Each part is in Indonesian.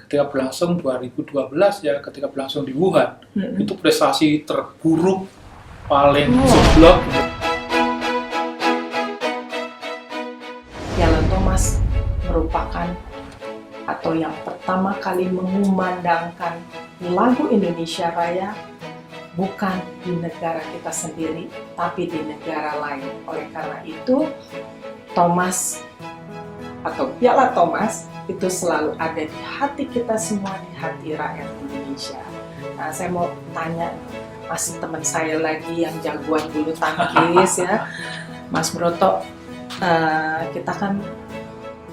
ketika berlangsung 2012 ya, ketika berlangsung di Wuhan, itu prestasi terburuk paling seblok. Piala Thomas merupakan atau yang pertama kali mengumandangkan lagu Indonesia Raya bukan di negara kita sendiri, tapi di negara lain. Oleh karena itu, Thomas atau Piala Thomas itu selalu ada di hati kita semua, di hati rakyat Indonesia. Nah, saya mau tanya, masih teman saya lagi yang jagoan bulu tangkis ya, Mas Broto. Kita kan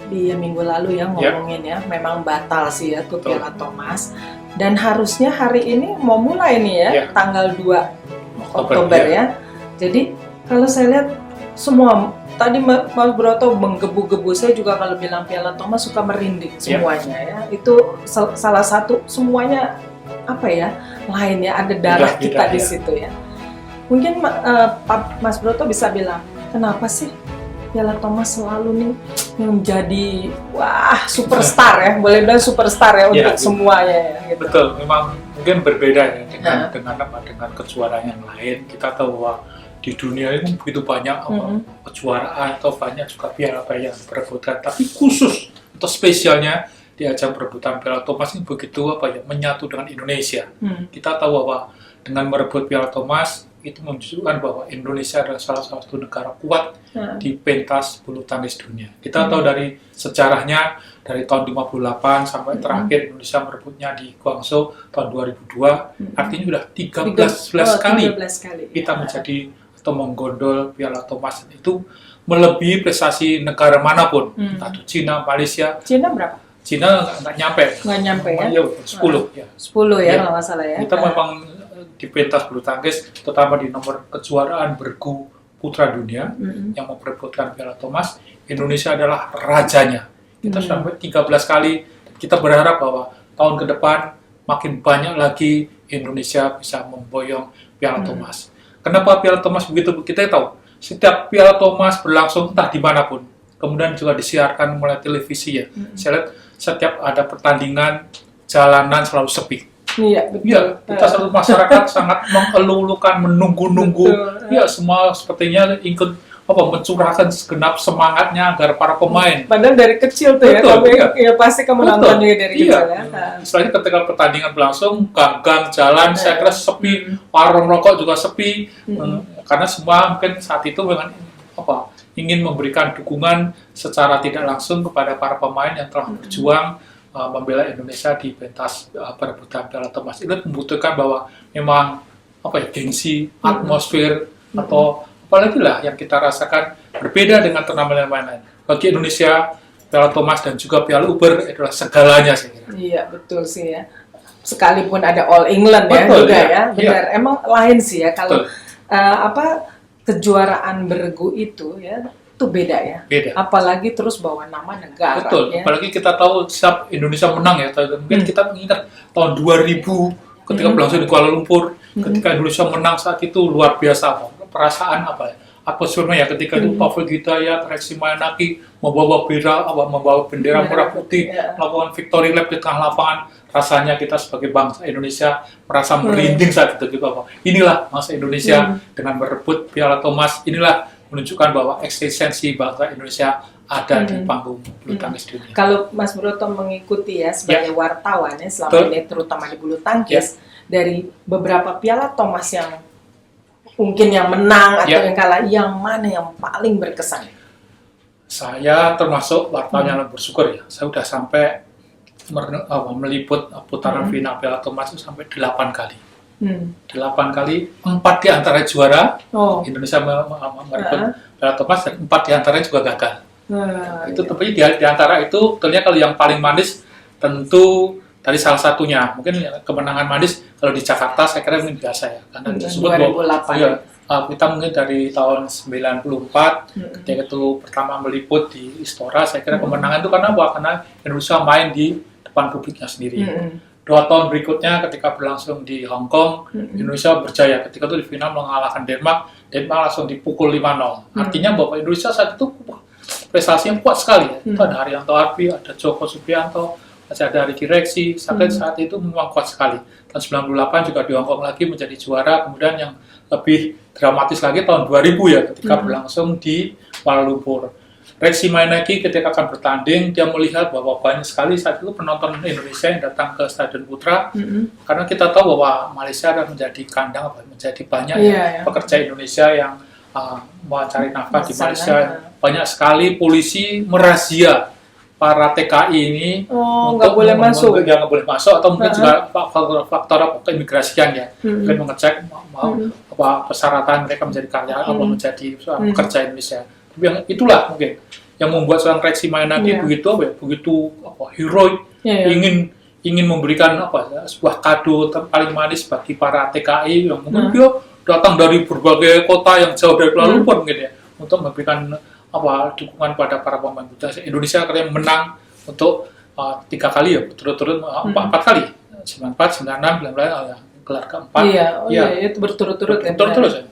di minggu lalu ya ngomongin ya, memang batal sih ya tuh Piala Thomas. Dan harusnya hari ini mau mulai nih ya, tanggal 2 Oktober ya. Jadi kalau saya lihat semua, tadi Mas Broto menggebu-gebu, saya juga kalau bilang Piala Thomas suka merinding semuanya ya. Itu salah satu, semuanya apa ya, lain ya, ada darah kita di situ ya. Mungkin Mas Broto bisa bilang, kenapa sih Piala Thomas selalu nih menjadi superstar ya, boleh bilang superstar ya untuk semuanya ya, gitu. Betul, memang mungkin berbeda ya dengan kejuaraan yang lain. Kita tahu bahwa di dunia ini begitu banyak kejuaraan atau banyak juga piala yang diperebutkan, tapi khusus atau spesialnya di ajang perebutan Piala Thomas ini begitu menyatu dengan Indonesia. Kita tahu bahwa dengan merebut Piala Thomas itu menunjukkan bahwa Indonesia adalah salah satu negara kuat di pentas bulu tangkis dunia. Kita tahu dari sejarahnya, dari tahun 58 sampai terakhir Indonesia merebutnya di Guangzhou tahun 2002, artinya sudah 13 kali kita menjadi atau menggondol Piala Thomas. Itu melebihi prestasi negara manapun, entah itu Cina, Malaysia. Cina berapa? Cina nggak nyampe ya? 10 ya. 10 ya kalau nggak salah ya. Kita memang di pentas bulu tangkis, terutama di nomor kejuaraan bergu putra dunia yang memperebutkan Piala Thomas, Indonesia adalah rajanya. Kita sampai 13 kali. Kita berharap bahwa tahun ke depan makin banyak lagi Indonesia bisa memboyong Piala Thomas. Kenapa Piala Thomas begitu? Kita tahu setiap Piala Thomas berlangsung entah dimanapun, kemudian juga disiarkan melalui televisi ya. Saya lihat setiap ada pertandingan, jalanan selalu sepi. Iya, betul. Ya, kita selalu masyarakat sangat mengeluh-elukan, menunggu-nunggu. Ya, semua sepertinya ikut mencurahkan segenap semangatnya agar para pemain. Padahal dari kecil tuh ya, pasti kamu nonton juga dari kecil ya. Istilahnya ketika pertandingan berlangsung, gang-gang jalan, saya kira sepi, warung rokok juga sepi, karena semua mungkin saat itu dengan ingin memberikan dukungan secara tidak langsung kepada para pemain yang telah berjuang membela Indonesia di pentas perebutan Piala Thomas. Itu membutuhkan bahwa memang gengsi, atmosfer atau apalagi lah yang kita rasakan berbeda dengan turnamen yang lain. Bagi Indonesia, Piala Thomas dan juga Piala Uber adalah segalanya saya kira. Iya, betul sih ya. Sekalipun ada All England ya. Benar. Emang lain sih ya kalau kejuaraan bergu itu ya. Itu beda ya. Beda. Apalagi terus bawa nama negara. Betul. Ya? Apalagi kita tahu setiap Indonesia menang ya. Mungkin kita mengingat tahun 2000 ketika berlangsung di Kuala Lumpur, ketika Indonesia menang saat itu luar biasa. Perasaan atmosfernya ya ketika itu Taufik Hidayat, Reksi Mayanaki membawa bendera merah putih, melakukan victory lap di tengah lapangan. Rasanya kita sebagai bangsa Indonesia merasa merinding saat itu gitu. Inilah bangsa Indonesia dengan merebut Piala Thomas. Inilah menunjukkan bahwa eksistensi bangsa Indonesia ada di panggung bulu tangkis dunia. Kalau Mas Broto mengikuti ya sebagai wartawan ya selama ini terutama di bulu tangkis, dari beberapa Piala Thomas yang mungkin yang menang atau yang kalah, yang mana yang paling berkesan? Saya termasuk wartawan yang bersyukur ya. Saya sudah sampai meliput putaran final Piala Thomas itu sampai 8 kali. 8 kali, 4 diantara juara, Indonesia merebut Piala Thomas, dan 4 diantaranya juga gagal. Itu tapi diantara itu, tentunya kalau yang paling manis tentu dari salah satunya, mungkin kemenangan manis kalau di Jakarta saya kira mungkin biasa ya, karena disebut 2008. Kita mungkin dari tahun 94 ketika itu pertama meliput di Istora, saya kira kemenangan itu karena Indonesia main di depan publiknya sendiri. 2 tahun berikutnya ketika berlangsung di Hong Kong, Indonesia berjaya ketika itu di final mengalahkan Denmark langsung dipukul 5-0. Artinya bahwa Indonesia saat itu prestasi yang kuat sekali. Itu ada Haryanto Arbi, ada Joko Subianto, masih ada Ricky Rexi. Saat itu memang kuat sekali. Tahun 98 juga di Hong Kong lagi menjadi juara. Kemudian yang lebih dramatis lagi tahun 2000 ya, ketika berlangsung di Kuala Lumpur. Rexi Mainaki ketika akan bertanding, dia melihat bahwa banyak sekali saat itu penonton Indonesia yang datang ke Stadion Putra, karena kita tahu bahwa Malaysia akan menjadi kandang, menjadi banyak pekerja Indonesia yang mencari nafkah di Malaysia. Banyak sekali polisi merazia para TKI ini nggak boleh masuk, nggak boleh masuk, atau mungkin juga faktor keimigrasian ya, mungkin mengecek persyaratan mereka menjadi karyawan atau menjadi pekerja Indonesia. Yang itulah mungkin yang membuat seorang Rexi Mainaki begitu heroik, ingin memberikan sebuah kado paling manis bagi para TKI yang mungkin dia datang dari berbagai kota yang jauh dari Kuala Lumpur mungkin ya, untuk memberikan dukungan pada para pemain muda Indonesia. Karena menang untuk 3 kali ya, berturut-turut 4 kali, 94, 96, 19 gelar keempat. Itu berturut-turut ya.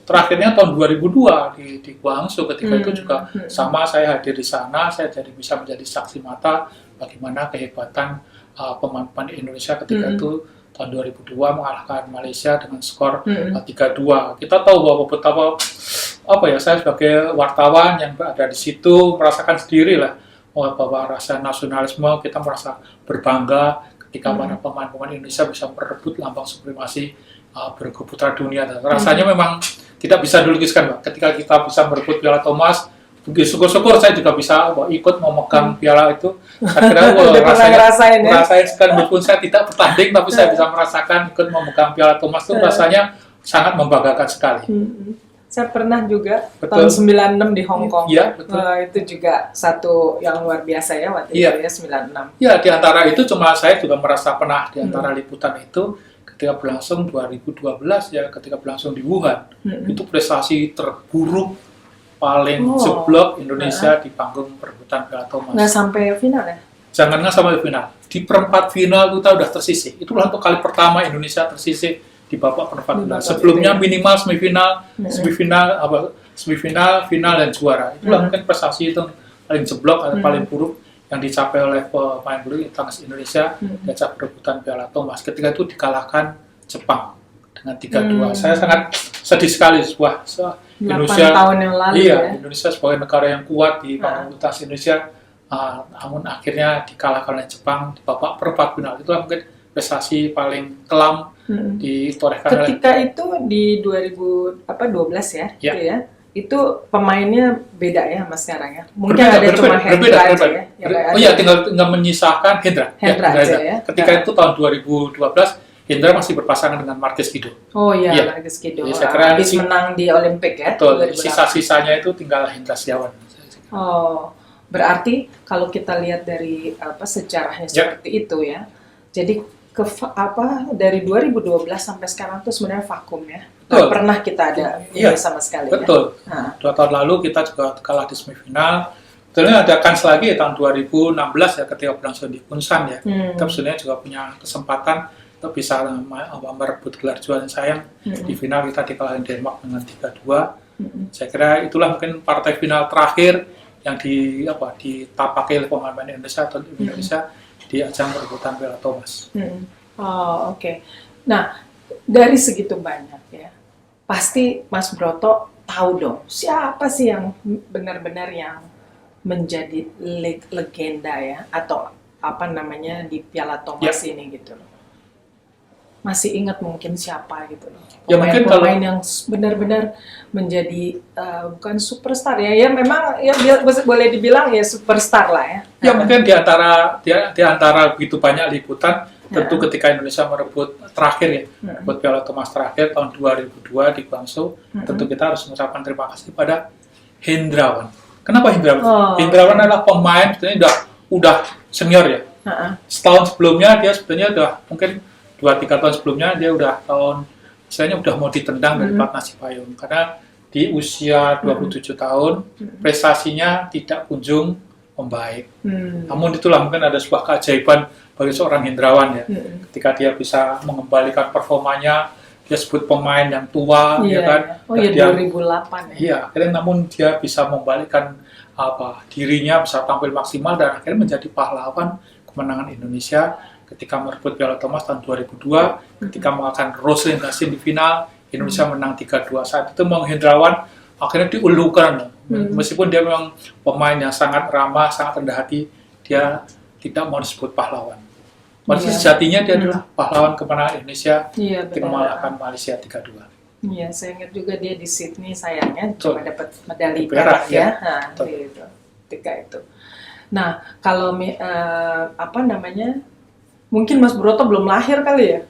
Terakhirnya tahun 2002 di Guangzhou, ketika itu juga sama, saya hadir di sana, saya bisa menjadi saksi mata bagaimana kehebatan pemain Indonesia ketika itu tahun 2002 mengalahkan Malaysia dengan skor 3-2. Kita tahu bahwa betapa saya sebagai wartawan yang berada di situ merasakan sendiri lah bahwa rasa nasionalisme, kita merasa berbangga ketika para pemain-pemain Indonesia bisa merebut lambang supremasi bergu putra dunia. Dan rasanya memang tidak bisa dilukiskan, Mbak. Ketika kita bisa merebut Piala Thomas, syukur-syukur saya juga bisa ikut memegang piala itu. Saya kira rasanya sekali, meskipun saya tidak bertanding, tapi saya bisa merasakan ikut memegang Piala Thomas itu rasanya sangat membanggakan sekali. Saya pernah juga tahun 96 di Hong Kong. Iya, betul. Itu juga satu yang luar biasa ya waktu itu ya, 96. Iya, di antara itu cuma saya juga merasa pernah di antara liputan itu ketika berlangsung 2012 ya, ketika berlangsung di Wuhan. Itu prestasi terburuk paling jeblok Indonesia di panggung perebutan Piala Thomas. Nggak sampai final ya? Jangankan sampai final. Di perempat final kita udah tersisih. Itulah untuk kali pertama Indonesia tersisih di babak perempat final. Sebelumnya minimal semifinal, final dan juara. Itulah mungkin prestasi itu paling jeblok atau paling buruk yang dicapai oleh pemain bulu tangkis Indonesia di ajang perebutan Piala Thomas. Ketika itu dikalahkan Jepang dengan 3-2. Saya sangat sedih sekali Indonesia 8 tahun yang lalu Indonesia sebagai negara yang kuat di panggung bulu tangkis Indonesia, namun akhirnya dikalahkan oleh Jepang di babak perempat final. Itulah mungkin prestasi paling kelam ditorehkan ketika itu di 2012 ya, gitu ya. Itu pemainnya beda ya sama sekarang ya. Mungkin ada cuma Hendra aja ya. Tinggal menyisakan Hendra aja ya. Ketika itu tahun 2012 Hendra masih berpasangan dengan Marquez Kido. Marquez Kido. Saya kira habis menang di Olimpik ya. Betul. Sisa-sisanya itu tinggal Hendra Setiawan. Berarti kalau kita lihat dari sejarahnya seperti itu ya. Jadi dari 2012 sampai sekarang tuh sebenarnya vakum ya. Nggak pernah kita ada sama sekali. Betul. Ya? 2 tahun lalu kita juga kalah di semifinal. Sebetulnya ada kans lagi tahun 2016 ya, ketika berlangsung di Kunsan ya. Kita sebenarnya juga punya kesempatan untuk bisa merebut gelar juara. Sayang di final kita dikalahkan Denmark dengan 3-2. Saya kira itulah mungkin partai final terakhir yang ditapaki oleh pemain Indonesia atau Indonesia di ajang perebutan Piala Thomas. Oke. Nah, dari segitu banyak ya, pasti Mas Broto tahu dong siapa sih yang benar-benar yang menjadi legenda ya, atau di Piala Thomas ini gitu loh. Masih ingat mungkin siapa gitu loh. Pemain yang benar-benar menjadi bukan superstar ya memang ya boleh dibilang ya superstar lah ya. Mungkin di antara begitu banyak liputan, tentu ketika Indonesia merebut terakhir ya, merebut Piala Thomas terakhir tahun 2002 di Guangzhou, tentu kita harus mengucapkan terima kasih pada Hendrawan. Kenapa Hendrawan? Hendrawan adalah pemain sebetulnya udah senior ya. Setahun sebelumnya dia sebetulnya udah mungkin 2-3 tahun sebelumnya dia udah mau ditendang dari Platnas Cipayung karena di usia 27 tahun prestasinya tidak kunjung membaik. Namun itulah mungkin ada sebuah keajaiban bagi seorang Hendrawan ya. Ketika dia bisa mengembalikan performanya, dia sebut pemain yang tua, kan? 2008 ya. Akhirnya namun dia bisa membalikkan dirinya, bisa tampil maksimal dan akhirnya menjadi pahlawan kemenangan Indonesia ketika merebut Piala Thomas tahun 2002, ketika mengalahkan Rosalind Racine di final, Indonesia menang 3-2. Saat itu Mang Hendrawan akhirnya diulukan. Meskipun dia memang pemain yang sangat ramah, sangat rendah hati, dia tidak mau disebut pahlawan. Padahal sejatinya dia adalah pahlawan kemenangan Indonesia ketika mengalahkan Malaysia 3-2. Iya, saya ingat juga dia di Sydney, sayangnya Betul. cuma dapat medali Perak, perak ya. ya. Nah, gitu. Ketika itu. Nah, kalau apa namanya? Mungkin Mas Broto belum lahir kali ya.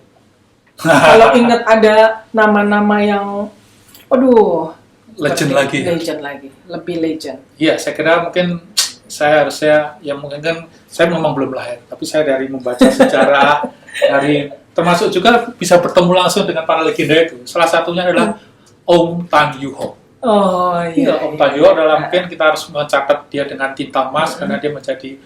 Kalau ingat ada nama-nama yang aduh, Legend lagi. Legend lagi, lebih legend. Iya, saya kira mungkin saya harusnya, ya mungkin kan saya memang belum lahir, tapi saya dari membaca sejarah, dari termasuk juga bisa bertemu langsung dengan para legenda itu. Salah satunya adalah Om Tan Yew Hock. Oh iya. Om Tan Yew Hock adalah mungkin kita harus mencatat dia dengan tinta emas karena dia menjadi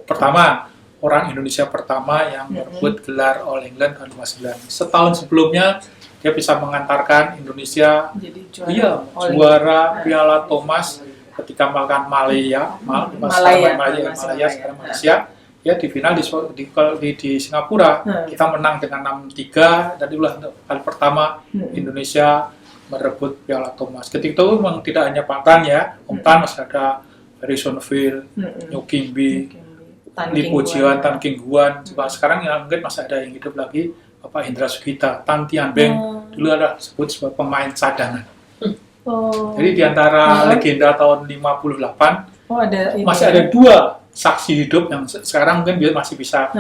pertama orang Indonesia pertama yang merebut gelar All England tahun 59. Setahun sebelumnya dia bisa mengantarkan Indonesia jadi juara, juara Piala Thomas ketika mengalahkan Malaya sekarang Malaysia. Ya di final di Singapura kita menang dengan 6-3 dan itulah kali pertama Indonesia merebut Piala Thomas. Ketika itu memang tidak hanya Pak Tan ya, Om Tan masih ada Harrison Field, Nyo Kim Bi, Lee Po Jian, Tan King Guan. Sekarang ya mungkin masih ada yang hidup lagi, Bapak Hendra Sugita, Tan Tian Beng, dulu ada disebut sebagai pemain cadangan. Jadi di antara legenda tahun 58 masih ada 2 saksi hidup yang sekarang mungkin masih bisa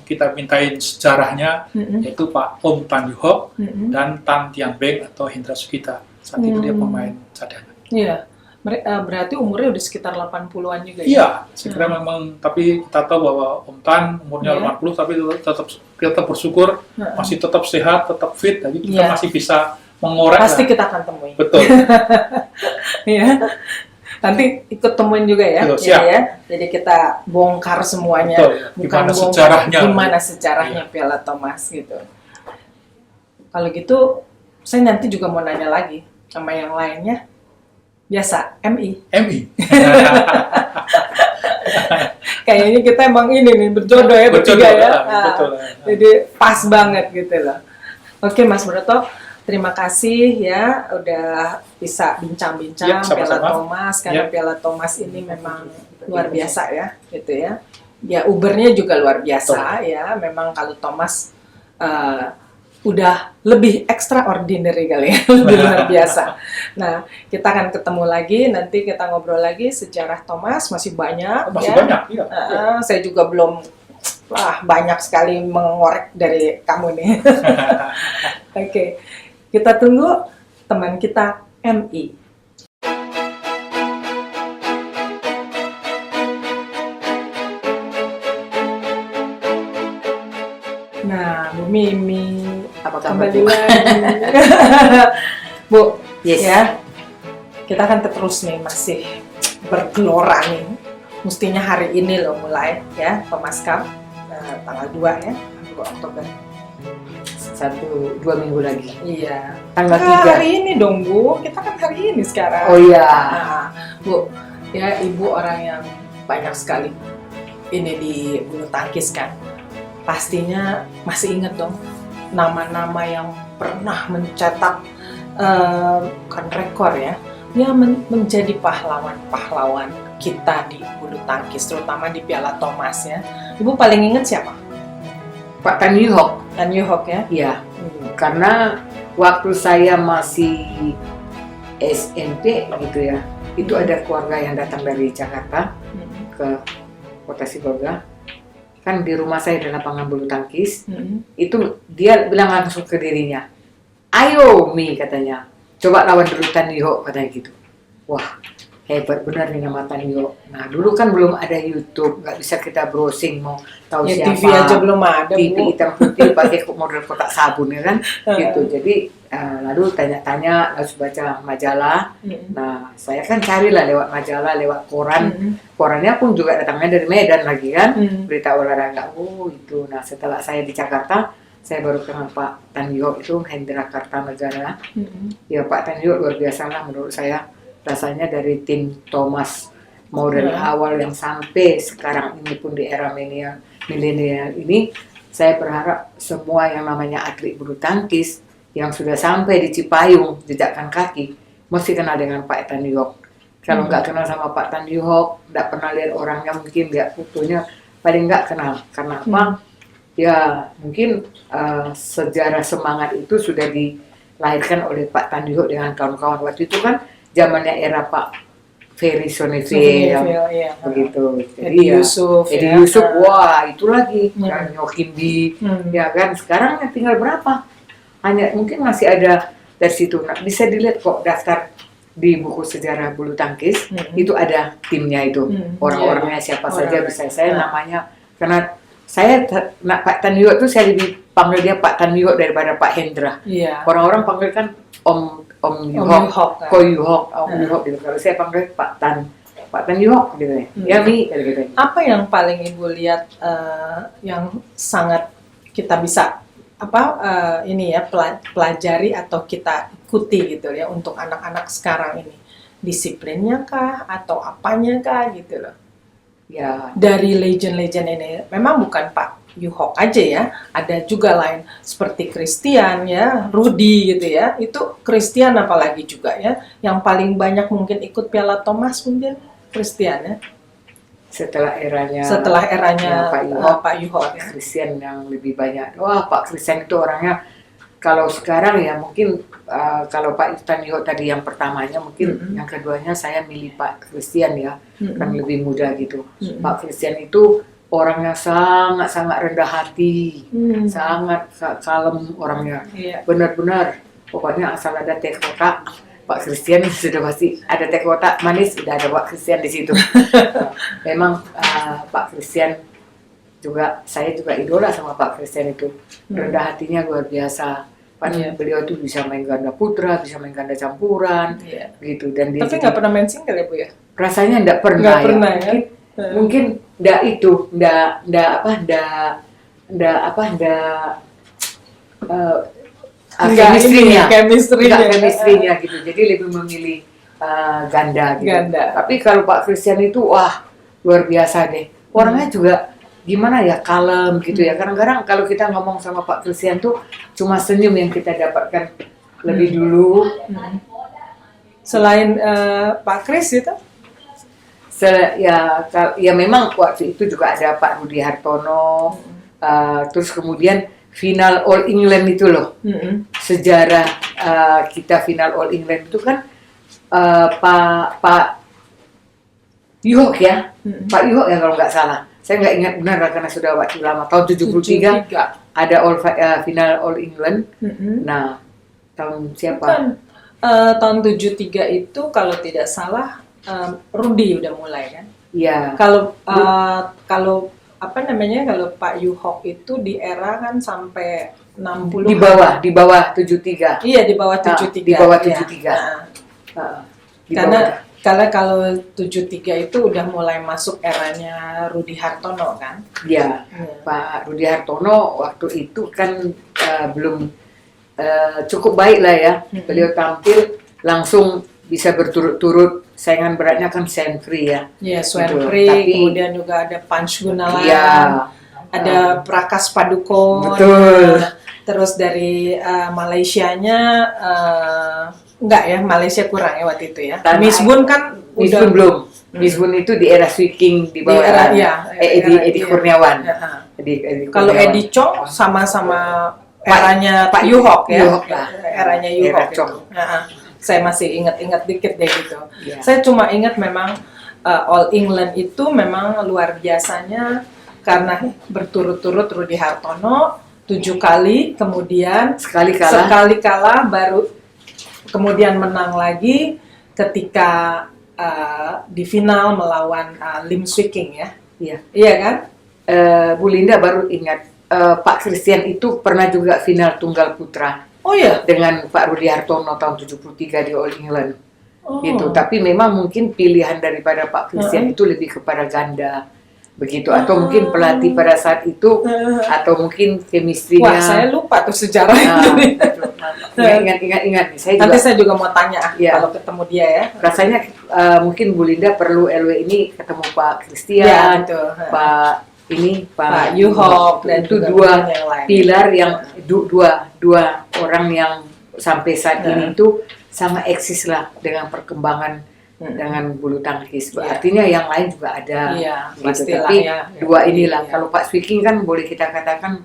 kita mintain sejarahnya, yaitu Pak Om Tan Yew Hock dan Tan Tian Beng atau Hendra Sugita. Saat itu dia pemain cadangan. Iya. Berarti umurnya udah sekitar 80-an juga ya? Iya, segera memang, tapi kita tahu bahwa Om Tan umurnya 80, tapi tetap bersyukur, masih tetap sehat, tetap fit, jadi kita masih bisa mengorek. Pasti kita akan temui. Betul. Iya. Nanti ikut temuin juga ya. Betul, siap. Ya. Jadi kita bongkar semuanya. Betul, ya. Gimana sejarahnya. Gimana sejarahnya Piala Thomas gitu. Kalau gitu, saya nanti juga mau nanya lagi sama yang lainnya. Biasa, MI. Kayaknya kita emang ini nih, berjodoh ya, bertiga ya. Betul. Jadi pas banget gitu loh. Oke Mas Broto, terima kasih ya udah bisa bincang-bincang Piala Thomas, karena Piala Thomas ini memang luar biasa ya, gitu ya. Ya Ubernya juga luar biasa ya, memang kalau Thomas udah lebih extraordinary kali ya, lebih luar biasa. Nah, kita akan ketemu lagi, nanti kita ngobrol lagi sejarah Thomas, masih banyak. Banyak, iya. Saya juga belum, banyak sekali mengorek dari kamu nih. Oke, kita tunggu teman kita MI. Nah, Bu Mimi, apa kabar kembali lagi. Bu, ya, kita kan terus nih masih bergelora nih. Mestinya hari ini loh mulai ya, Thomas Cup tanggal 2 ya, 2 Oktober. 1-2 minggu lagi. Iya. Tanggal 3. Hari ini dong Bu, kita kan hari ini sekarang. Oh iya. Bu, ya Ibu orang yang banyak sekali ini di bulu tangkis kan. Pastinya masih ingat dong nama-nama yang pernah mencetak bukan rekor ya, menjadi pahlawan-pahlawan kita di bulu tangkis, terutama di Piala Thomas ya. Ibu paling ingat siapa? Pak Tan Yew Hock. Tan Yew Hock ya? Iya. Karena waktu saya masih SMP gitu ya, itu ada keluarga yang datang dari Jakarta ke Kota Sibolga. Kan di rumah saya ada lapangan bulu tangkis. Itu dia bilang langsung ke dirinya, "Ayo Mi," katanya, "coba lawan dulu Tan Yew Hock," katanya gitu. Wah, hebat benar nih nama Tan Yew Hock. Nah, dulu kan belum ada YouTube, nggak bisa kita browsing mau tahu ya, siapa. TV aja belum ada, TV Bu. hitam putih pakai model kotak sabun ya kan, gitu. Jadi lalu tanya-tanya, lalu baca majalah. Nah, saya kan carilah lewat majalah, lewat koran. Korannya pun juga datangnya dari Medan lagi kan, berita olahraga. Oh itu. Nah, setelah saya di Jakarta, saya baru kenal Pak Tan Yew Hock itu, Hendra Kartanegara. Ya Pak Tan Yew Hock luar biasa lah menurut saya. Rasanya dari tim Thomas mau dari awal yang sampai sekarang ini pun di era milenial ini, saya berharap semua yang namanya atlet bulu tangkis yang sudah sampai di Cipayung jejakkan kaki mesti kenal dengan Pak Tan Nyoek. Kalau nggak kenal sama Pak Tan Nyoek, nggak pernah lihat orangnya, mungkin lihat fotonya, paling nggak kenal. Karena apa? Ya mungkin sejarah semangat itu sudah dilahirkan oleh Pak Tan Nyoek dengan kawan-kawan. Waktu itu kan zamannya era Pak Ferry Sonneville, ya. begitu. Jadi Edi Yusuf, wah itu lagi, Nyokindi, ya kan. Sekarang tinggal berapa? Hanya mungkin masih ada dari situ. Nah, bisa dilihat kok daftar di buku sejarah bulu tangkis, itu ada timnya itu, orang-orangnya siapa saja bisa saya namanya, karena saya Pak Tan Nyoek itu saya lebih panggil dia Pak Tan Nyoek daripada Pak Hendra. Orang-orang panggil kan Om Nyoek, Ko Nyoek, Om Nyoek gitu. Kalau saya panggil Pak Tan Nyoek gitu ya. Mi gitu. Apa yang paling Ibu lihat yang sangat kita bisa pelajari atau kita ikuti gitu ya untuk anak-anak sekarang ini, disiplinnya kah atau apanya kah gitu loh ya, dari legend-legend ini. Memang bukan Pak Nyoek aja ya, ada juga lain seperti Christian ya, Rudy gitu ya, itu Christian apalagi juga ya, yang paling banyak mungkin ikut Piala Thomas mungkin Christian ya. Setelah eranya Pak Nyoek ya. Christian yang lebih banyak. Wah, Pak Christian itu orangnya, kalau sekarang ya mungkin kalau Pak Tan Nyoek tadi yang pertamanya, mungkin yang keduanya saya milih Pak Christian ya, kan lebih muda gitu. Pak Christian itu orangnya sangat rendah hati, sangat kalem orangnya, benar-benar. Pokoknya asal ada teh kotak, Pak Christian sudah pasti ada teh kotak manis, sudah ada Pak Christian di situ. Memang Pak Christian juga, saya juga idola sama Pak Christian itu, rendah hatinya luar biasa. Beliau tuh bisa main ganda putra, bisa main ganda campuran, gitu. Dan dia tapi nggak pernah main single ya Bu ya? Rasanya nggak pernah ya. Mungkin nggak itu, chemistry-nya gitu. Jadi lebih memilih ganda gitu. Tapi kalau Pak Christian itu wah luar biasa deh. Orangnya juga gimana ya, kalem gitu ya. Kadang-kadang kalau kita ngomong sama Pak Christian tuh cuma senyum yang kita dapatkan lebih dulu. Selain Pak Kris itu? Ya memang waktu itu juga ada Pak Rudi Hartono, terus kemudian final All England itu loh, sejarah kita final All England itu kan Pak Nyoek ya, Pak Nyoek ya kalau nggak salah, saya nggak ingat benar karena sudah waktu lama, tahun 73 ada final All England. Nah tahun siapa? Bukan, tahun 73 itu kalau tidak salah Rudy udah mulai kan? Iya. Kalau apa namanya, kalau Pak Nyoek itu di era kan sampai 60 di bawah 73. Iya, di bawah 73. Di bawah 73. Karena kalau 73 itu udah mulai masuk eranya Rudi Hartono kan? Iya. Pak Rudi Hartono waktu itu kan belum cukup baik lah ya. Beliau tampil langsung bisa berturut-turut. Saingan beratnya kan Swenfree ya. Iya, Swenfree, kemudian juga ada Punch Gunawan, ada Prakas Padukone. Betul. Terus dari Malaysianya enggak ya, Malaysia kurang ya waktu itu ya. Misbun kan Misbun belum. Misbun itu di era Swiking di bawah Edi Kurniawan. Kalau Edi Chong sama-sama eranya Pak Nyoek ya. Eranya Nyoek itu. Saya masih ingat-ingat dikit deh gitu. Saya cuma ingat memang All England itu memang luar biasanya karena berturut-turut Rudi Hartono 7 kali, kemudian sekali kalah baru kemudian menang lagi ketika di final melawan Lim Swee-king ya. Iya kan? Bu Linda baru ingat Pak Christian itu pernah juga final tunggal putra. Oh iya, dengan Pak Rudi Hartono tahun 73 di All England. Gitu. Tapi memang mungkin pilihan daripada Pak Christian itu lebih kepada ganda. Begitu, atau mungkin pelatih pada saat itu, atau mungkin chemistry-nya. Wah, saya lupa tuh sejarah itu. ingat. Saya Nanti juga saya juga mau tanya Iya. kalau ketemu dia ya. rasanya mungkin Bu Linda perlu LW ini ketemu Pak Christian, Ya, itu. Pak Yuhok dan itu juga dua yang lain. pilar yang dua orang yang sampai saat ini itu sama eksis lah dengan perkembangan dengan bulu tangkis. Iya. Artinya yang lain juga ada. Iya, gitu. pastilah Tapi ya. dua inilah. Iya. Kalau Pak Swiki kan boleh kita katakan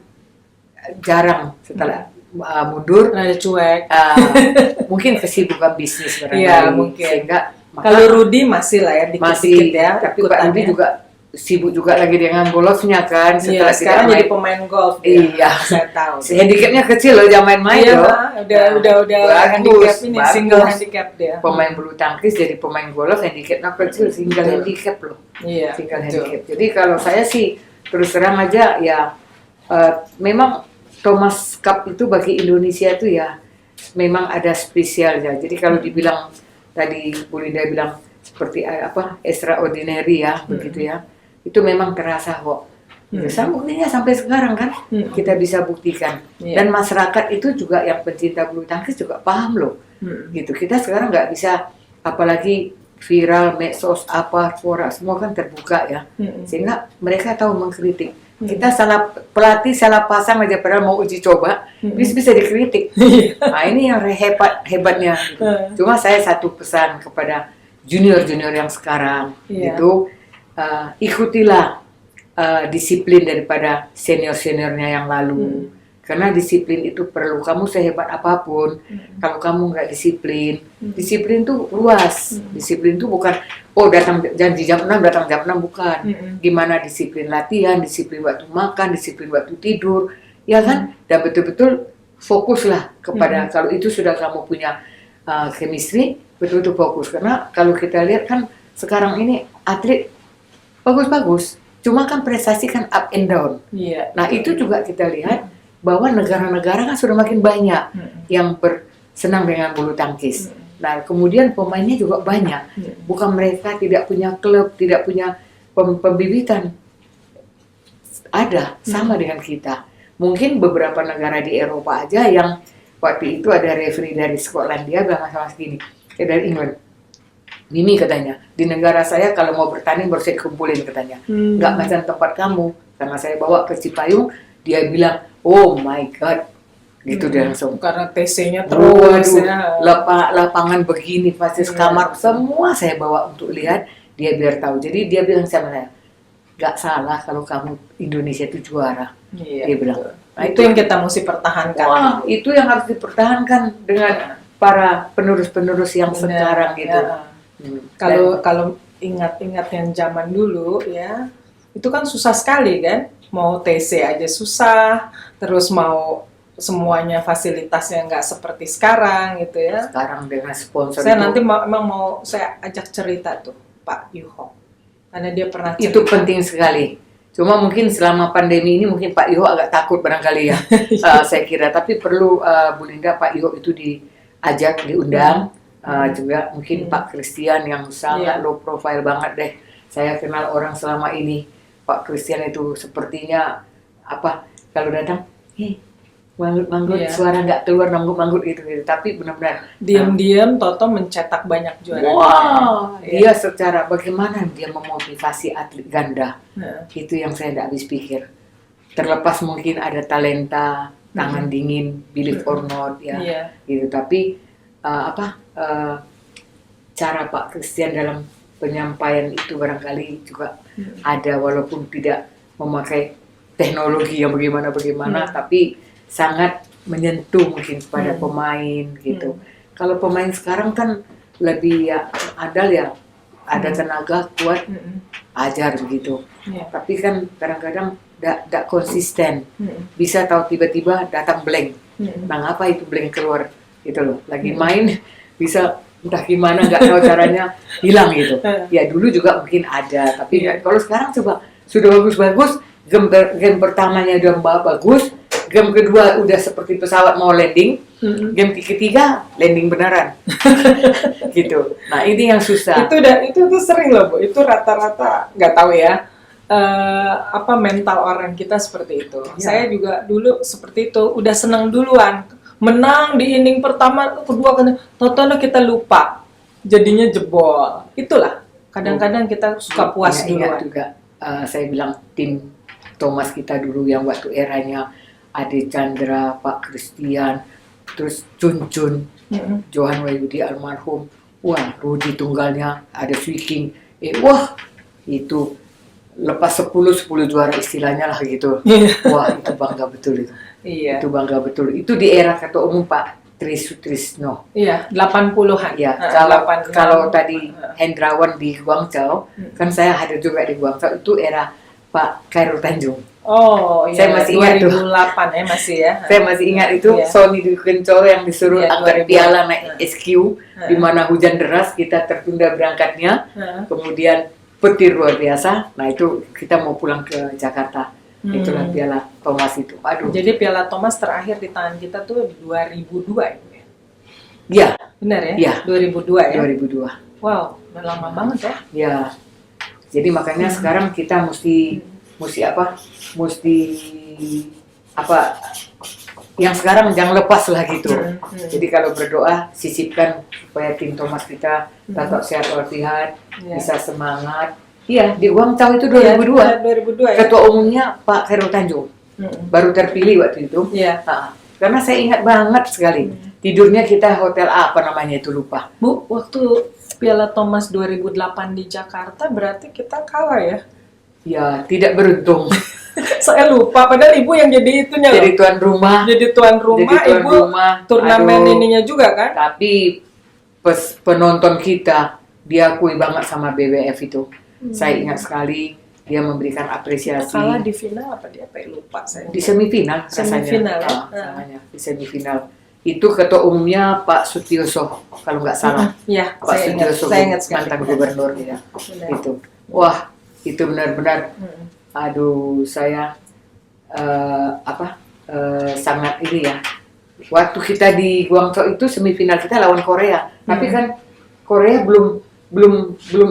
jarang setelah mundur. Rada cuek. Mungkin kesibukan bisnis barangkali. Iya, mungkin. Sehingga Kalau Rudi masih lah ya, dikit-dikit ya. tapi Pak Rudi ikutannya. juga sibuk juga lagi dengan golfnya kan. Iya, Setelah sekarang tidak jadi main. pemain golf. Iya. Saya tahu. Handicapnya kecil loh, jangan main-main Iya, loh. udah Bagus, handicap ini, bagus. single handicap dia. Pemain bulu tangkis jadi pemain golf, handicapnya kecil, single Betul. handicap loh. Iya, Single betul. handicap. Jadi kalau saya sih terus terang aja ya, memang Thomas Cup itu bagi Indonesia itu ya memang ada spesialnya. Jadi kalau dibilang tadi Bu Linda bilang seperti extraordinary ya, begitu ya. Itu memang terasa kok. Buktinya sampai sekarang kan kita bisa buktikan. Iya. Dan masyarakat itu juga yang pencinta bulu tangkis juga paham loh. Gitu. Kita sekarang nggak bisa, apalagi viral, medsos, suara semua kan terbuka ya. Sehingga mereka tahu mengkritik. Kita pelatih salah pasang aja padahal mau uji coba, bisa dikritik. Nah ini yang hebatnya. Gitu. Cuma saya satu pesan kepada junior-junior yang sekarang, Iya. gitu, ikutilah disiplin daripada senior-seniornya yang lalu. Karena disiplin itu perlu. Kamu sehebat apapun, kalau kamu nggak disiplin, disiplin tuh luas. Disiplin tuh bukan, datang janji jam 6, datang jam 6, bukan. Gimana disiplin latihan, disiplin waktu makan, disiplin waktu tidur, ya kan? Dan betul-betul fokuslah kepada, kalau itu sudah kamu punya chemistry, betul-betul fokus. Karena kalau kita lihat kan, sekarang ini atlet bagus-bagus, cuma kan prestasi kan up and down. Iya. Nah itu juga kita lihat, bahwa negara-negara kan sudah makin banyak yang bersenang dengan bulu tangkis. Nah, kemudian pemainnya juga banyak. Bukan mereka tidak punya klub, tidak punya pembibitan. Ada, sama dengan kita. Mungkin beberapa negara di Eropa aja yang waktu itu ada referee dari Skotlandia bilang sama segini, dari England. Mimi katanya, di negara saya kalau mau bertanding baru saya kumpulin katanya. Nggak macam tempat kamu. Karena saya bawa ke Cipayung, dia bilang, oh my God, gitu dia langsung. Karena TC-nya Waduh, terus ya. lapangan begini, fasis kamar, semua saya bawa untuk lihat, dia biar tahu. Jadi dia bilang sama saya, gak salah kalau kamu Indonesia itu juara. Iya, Dia bilang. betul. Nah, itu yang kita mesti pertahankan. Wah, itu yang harus dipertahankan dengan para penerus-penerus yang Benar, sekarang gitu. ya. Kalau ingat-ingat yang zaman dulu ya, itu kan susah sekali kan. Mau TC aja susah, terus mau semuanya fasilitasnya nggak seperti sekarang gitu ya. Sekarang dengan sponsor Saya itu, nanti emang mau saya ajak cerita tuh Pak Yuhok, karena dia pernah cerita. itu penting sekali. Cuma mungkin selama pandemi ini mungkin Pak Iho agak takut barangkali ya, saya kira. Tapi perlu Bu Linda, Pak Iho itu diajak, diundang. Juga mungkin Pak Christian yang sangat low profile banget deh. Saya kenal orang selama ini. Pak Christian itu sepertinya kalau datang, manggut-manggut, suara nggak keluar, manggut-manggut gitu. Tapi benar-benar diam-diam Toto mencetak banyak juara. Wah, dia secara bagaimana dia memotivasi atlet ganda, itu yang saya tidak habis pikir. Terlepas mungkin ada talenta, tangan dingin, believe or not ya, gitu. Tapi cara Pak Christian dalam penyampaian itu barangkali juga ada, walaupun tidak memakai teknologi yang bagaimana, tapi sangat menyentuh mungkin kepada pemain gitu. Kalau pemain sekarang kan lebih andal ya, ada tenaga kuat, ajar begitu. Tapi kan kadang-kadang tidak konsisten, bisa tahu tiba-tiba datang blank. Nah apa itu blank keluar gitu loh, lagi main bisa entah gimana, nggak tahu caranya hilang gitu. Ya dulu juga mungkin ada, tapi kalau sekarang coba sudah bagus-bagus, game pertamanya udah bagus, game kedua udah seperti pesawat mau landing, game ketiga landing beneran, gitu. Nah ini yang susah. Itu sering loh Bu, itu rata-rata nggak tahu ya. Mental orang kita seperti itu. Saya juga dulu seperti itu, udah senang duluan. menang di inning pertama, kedua kan, total kita lupa, jadinya jebol. Itulah kadang-kadang kita suka puas Ya, ingat duluan. juga saya bilang tim Thomas kita dulu yang waktu eranya Ade Chandra, Pak Christian, terus Chun Chun, Johan Wahyudi almarhum, wah Rudi tunggalnya, ada Swiking, wah itu lepas 10 juara istilahnya lah gitu. Wah itu bangga betul itu. Iya. Itu bangga betul. Itu di era Ketua Umum Pak Tri Sutrisno. Iya, 80-an. Ya, kalau tadi Hendrawan di Guangzhou, kan saya hadir juga di Guangzhou, itu era Pak Khairul Tanjung. Oh, iya. Saya masih ingat tuh. 2008 ya masih ya. Saya masih ingat itu Iya. Sony Dwi Kencoro yang disuruh Iya, angkat 2000. piala naik SQ, di mana hujan deras kita tertunda berangkatnya, kemudian petir luar biasa. Nah itu kita mau pulang ke Jakarta. Itulah piala Thomas itu. Aduh. Jadi Piala Thomas terakhir di tangan kita tuh 2002 ya? Ya, Benar ya? Iya. 2002 ya? 2002. Wow, udah lama banget ya. Ya. Jadi makanya sekarang kita mesti apa? Mesti apa? Yang sekarang jangan lepas lah gitu. Jadi kalau berdoa sisipkan supaya tim Thomas kita tetap sehat walafiat, bisa semangat. Iya, di Guangzhou itu 2002. 2002 ya? Ketua umumnya Pak Khairul Tanjung. Baru terpilih waktu itu. Iya. Karena saya ingat banget sekali. Tidurnya kita hotel apa namanya itu lupa. Bu, waktu Piala Thomas 2008 di Jakarta berarti kita kalah ya? Ya, tidak beruntung. Saya lupa, padahal ibu yang jadi itunya Jadi loh. tuan rumah. Jadi tuan rumah, Jadi tuan ibu rumah. turnamen Aduh. ininya juga kan? Tapi penonton kita diakui banget sama BWF itu. Saya ingat sekali dia memberikan apresiasi. Kalah di final apa dia? Apa lupa saya. Di semifinal rasanya. Semifinal ya? Namanya, di semifinal. Itu ketua umumnya Pak Sutioso kalau nggak salah. Iya, Pak Sutioso saya ingat sekali. mantan gubernur ya. Benar. Itu. Wah, itu benar-benar aduh saya sangat ini ya. Waktu kita di Guangzhou itu semifinal kita lawan Korea. Tapi kan Korea belum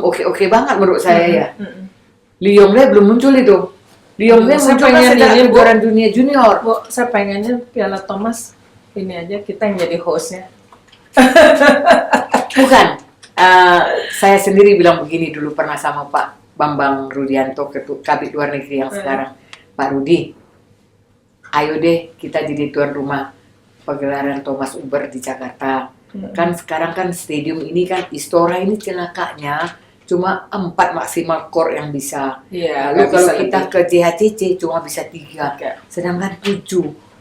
oke banget menurut saya ya. Lee Yong-dae belum muncul itu. Lee Yong-dae Saya muncul pengen setelah ini, Bu. kejuaraan dunia junior. Bu, saya pengennya Piala Thomas ini aja kita yang jadi hostnya. Bukan. Saya sendiri bilang begini dulu pernah sama Pak Bambang Rudianto, Kabid Luar Negeri yang sekarang. Pak Rudi, ayo deh kita jadi tuan rumah pegelaran Thomas Uber di Jakarta. Kan sekarang kan stadium ini kan Istora ini celakanya cuma 4 maksimal core yang bisa. Iya. Lalu kalau kita ke JHCC cuma bisa 3, sedangkan 7.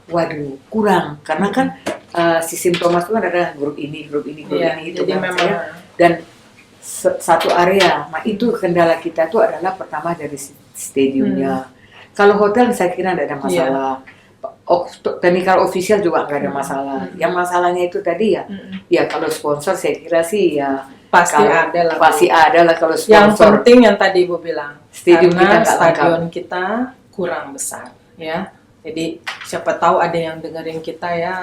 Waduh, kurang. Karena kan sistem Thomas itu kan ada grup ini itu jadi kan. memang Dan satu area. Nah itu kendala kita itu adalah pertama dari stadiumnya. Kalau hotel saya kira tidak ada masalah. Technical official juga nggak ada masalah. Yang masalahnya itu tadi ya kalau sponsor saya kira sih ya pasti kalau, ada lah. Bu. pasti ada lah kalau sponsor. Yang penting yang tadi Ibu bilang, Stadium karena kita nggak stadion kita kurang besar, ya. Jadi siapa tahu ada yang dengerin kita ya,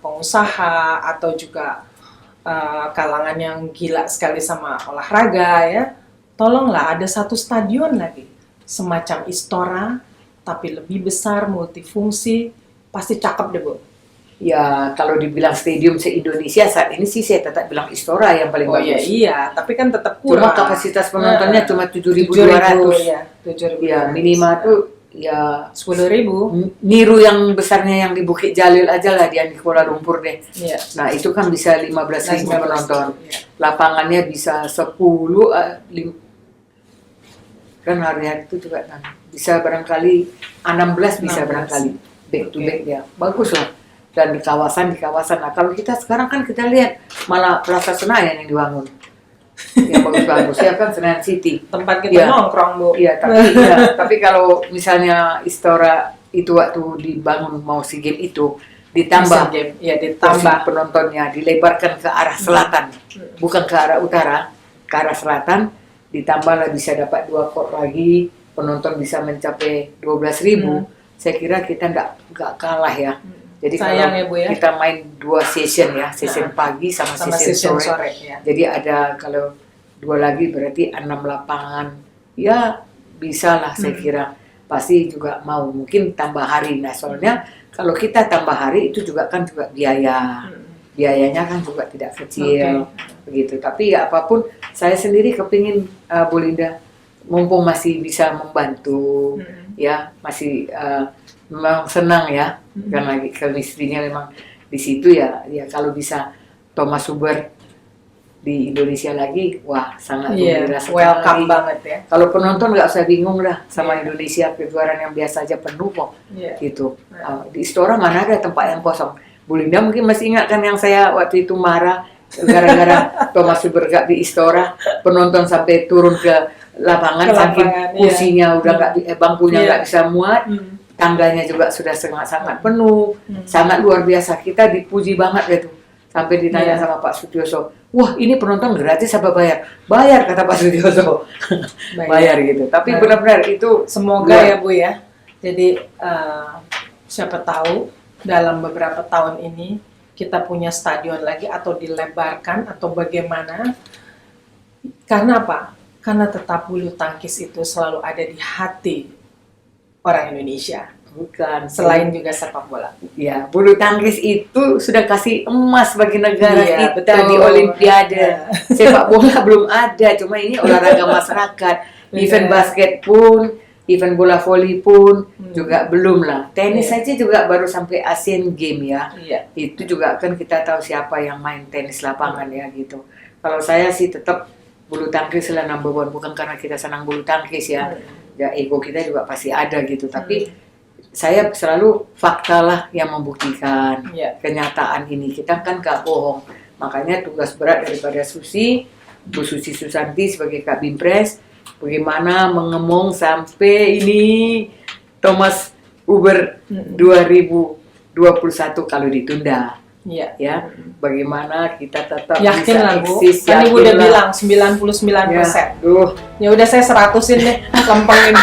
pengusaha atau juga kalangan yang gila sekali sama olahraga ya. Tolonglah ada satu stadion lagi, semacam Istora, tapi lebih besar, multifungsi, pasti cakep deh Bu. Ya kalau dibilang stadium se-Indonesia saat ini sih saya tetap bilang Istora yang paling bagus. Iya, tapi kan tetap Cuma kurang. kapasitas penontonnya cuma 7.200. Ya, 7.000. Ya minimal tuh ya 10.000. niru yang besarnya yang di Bukit Jalil aja lah di Kuala Lumpur deh. Iya. Nah itu kan bisa 15.000 penonton. Iya. Lapangannya bisa 10, kan hari-hari itu juga kan bisa barangkali 16 bisa 16. barangkali back to back ya. Bagus lah. Dan di kawasan. Nah kalau kita sekarang kan kita lihat malah Plaza Senayan yang dibangun. Yang bagus-bagus ya kan Senayan City. Tempat kita Iya. nongkrong Bu. Iya, tapi kalau misalnya Istora itu waktu dibangun mau SEA Games itu ditambah ya kursi ditambah. penontonnya dilebarkan ke arah selatan, bukan ke arah utara, ke arah selatan, ditambahlah bisa dapat 2 court lagi, penonton bisa mencapai 12.000. Saya kira kita nggak kalah ya. Jadi Sayang kalau ya, Bu, ya. kita main 2 session ya, session pagi sama session sore. Ya. Jadi ada kalau 2 lagi berarti 6 lapangan. Ya bisa lah saya kira. Pasti juga mau mungkin tambah hari. Nah soalnya kalau kita tambah hari itu juga kan juga biaya. Biayanya kan juga tidak kecil, begitu. Tapi ya apapun, saya sendiri kepingin Bu Linda, mumpung masih bisa membantu, ya masih memang senang ya, karena chemistry-nya memang di situ ya. Ya kalau bisa Thomas Huber di Indonesia lagi, wah sangat gembira sekali. Welcome banget ya. Kalau penonton nggak usah bingung lah sama Indonesia, kejuaraan yang biasa aja penuh kok, gitu. Di Istora mana ada tempat yang kosong. Bu Linda mungkin masih ingat kan yang saya waktu itu marah gara-gara Thomas Huber gak di Istora, penonton sampai turun ke lapangan saking kursinya udah nggak, bangkunya nggak bisa muat, tangganya juga sudah sangat penuh, sangat luar biasa. Kita dipuji banget gitu. Sampai ditanya sama Pak Sutioso, wah ini penonton gratis apa bayar? Bayar kata Pak Sutioso, bayar gitu. Tapi benar-benar itu semoga ya Bu ya. Jadi siapa tahu dalam beberapa tahun ini kita punya stadion lagi atau dilebarkan atau bagaimana. Karena apa? Karena tetap bulu tangkis itu selalu ada di hati orang Indonesia. Bukan. Selain juga sepak bola. Ya, bulu tangkis itu sudah kasih emas bagi negara kita betul. Di Olimpiade. Sepak bola belum ada, cuma ini olahraga masyarakat. Event basket pun, event bola voli pun juga belum lah. Tenis saja juga baru sampai Asian Games ya. Itu juga kan kita tahu siapa yang main tenis lapangan ya gitu. Kalau saya sih tetap bulu tangkis lah number one, bukan karena kita senang bulu tangkis ya. Ya ego kita juga pasti ada gitu. Tapi saya selalu fakta lah yang membuktikan kenyataan ini. Kita kan gak bohong. Makanya tugas berat daripada Bu Susi Susanti sebagai Kak Bimpres, bagaimana mengemong sampai ini Thomas Huber 2021 kalau ditunda. Ya, bagaimana kita tetap yakin bisa lah Bu. eksis. Kan Ibu udah bilang 99%. Ya udah saya 100-in deh, lempengin.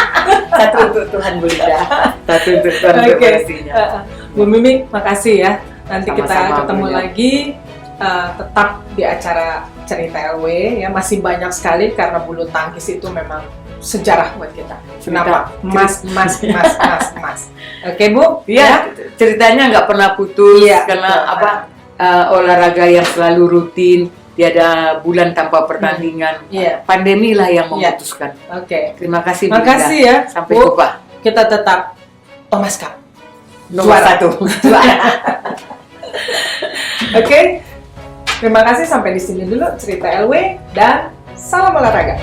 Satu untuk Tuhan Bu Linda. Satu untuk Tuhan pastinya. Bu Mimi, makasih ya. Nanti kita Sama-sama, ketemu Bu Linda. lagi tetap di acara Cerita LW ya. Masih banyak sekali karena bulu tangkis itu memang sejarah buat kita. Kenapa? Mas. Oke Bu? Iya, ceritanya nggak pernah putus karena olahraga yang selalu rutin, tiada bulan tanpa pertandingan. Pandemi lah yang memutuskan. Oke. Terima kasih. Makasih ya. Sampai Bu, jumpa. kita tetap Thomas Cup. Nomor 1. Oke. Terima kasih, sampai di sini dulu cerita LW dan salam olahraga.